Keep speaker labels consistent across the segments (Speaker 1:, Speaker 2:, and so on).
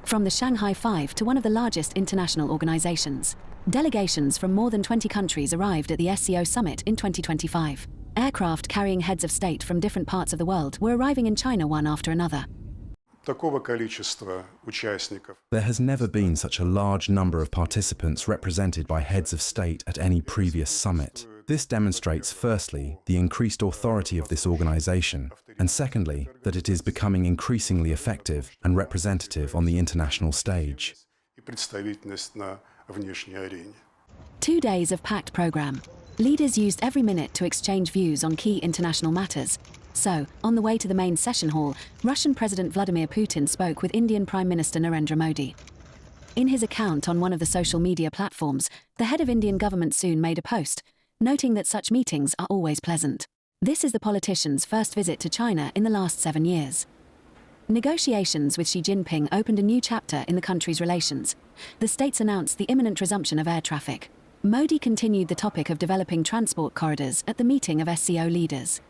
Speaker 1: From the Shanghai Five to one of the largest international organizations. Delegations from more than 20 countries arrived at the SCO Summit in 2025. Aircraft carrying heads of state from different parts of the world were arriving in China one after another.
Speaker 2: There has never been such a large number of participants represented by heads of state at any previous summit. This demonstrates, firstly, the increased authority of this organization, and secondly, that it is becoming increasingly effective and representative on the international stage.
Speaker 1: 2 days of packed program. Leaders used every minute to exchange views on key international matters. So, on the way to the main session hall, Russian President Vladimir Putin spoke with Indian Prime Minister Narendra Modi. In his account on one of the social media platforms, the head of Indian government soon made a post, noting that such meetings are always pleasant. This is the politician's first visit to China in the last 7 years. Negotiations with Xi Jinping opened a new chapter in the country's relations. The states announced the imminent resumption of air traffic. Modi continued the topic of developing transport corridors at the meeting of SCO leaders.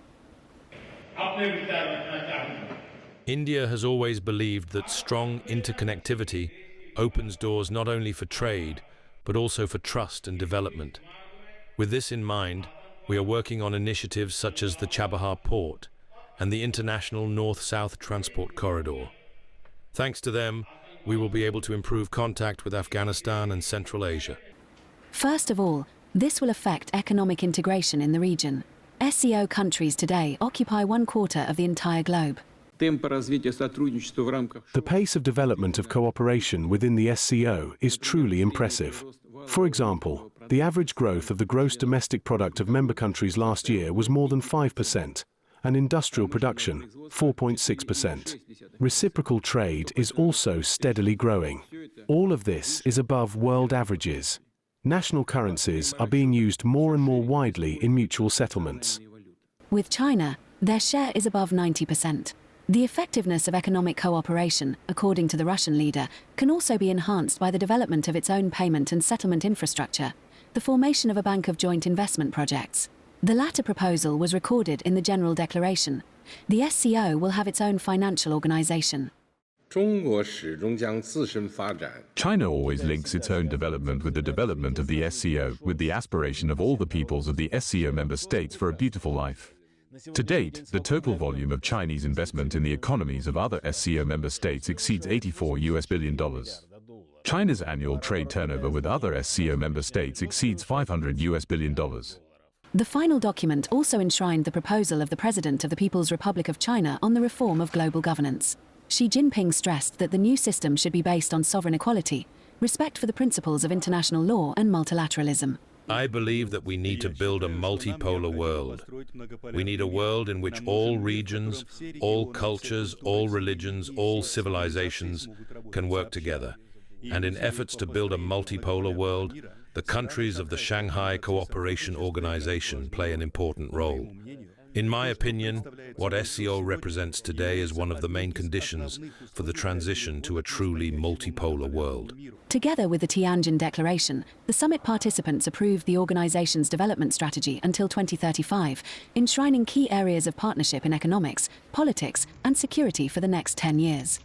Speaker 3: India has always believed that strong interconnectivity opens doors not only for trade, but also for trust and development. With this in mind, we are working on initiatives such as the Chabahar port and the International North-South Transport Corridor. Thanks to them, we will be able to improve contact with Afghanistan and Central Asia.
Speaker 1: First of all, this will affect economic integration in the region. SCO countries today occupy 1/4 of the entire globe.
Speaker 4: The pace of development of cooperation within the SCO is truly impressive. For example, the average growth of the gross domestic product of member countries last year was more than 5%, and industrial production, 4.6%. Reciprocal trade is also steadily growing. All of this is above world averages. National currencies are being used more and more widely in mutual settlements.
Speaker 1: With China, their share is above 90%. The effectiveness of economic cooperation, according to the Russian leader, can also be enhanced by the development of its own payment and settlement infrastructure, the formation of a bank of joint investment projects. The latter proposal was recorded in the General Declaration. The SCO will have its own financial organization.
Speaker 5: China always links its own development with the development of the SCO, with the aspiration of all the peoples of the SCO member states for a beautiful life. To date, the total volume of Chinese investment in the economies of other SCO member states exceeds $84 billion. China's annual trade turnover with other SCO member states exceeds $500 billion.
Speaker 1: The final document also enshrined the proposal of the President of the People's Republic of China on the reform of global governance. Xi Jinping stressed that the new system should be based on sovereign equality, respect for the principles of international law and multilateralism.
Speaker 3: I believe that we need to build a multipolar world. We need a world in which all regions, all cultures, all religions, all civilizations can work together. And in efforts to build a multipolar world, the countries of the Shanghai Cooperation Organization play an important role. In my opinion, what SCO represents today is one of the main conditions for the transition to a truly multipolar world.
Speaker 1: Together with the Tianjin Declaration, the summit participants approved the organization's development strategy until 2035, enshrining key areas of partnership in economics, politics, and security for the next 10 years.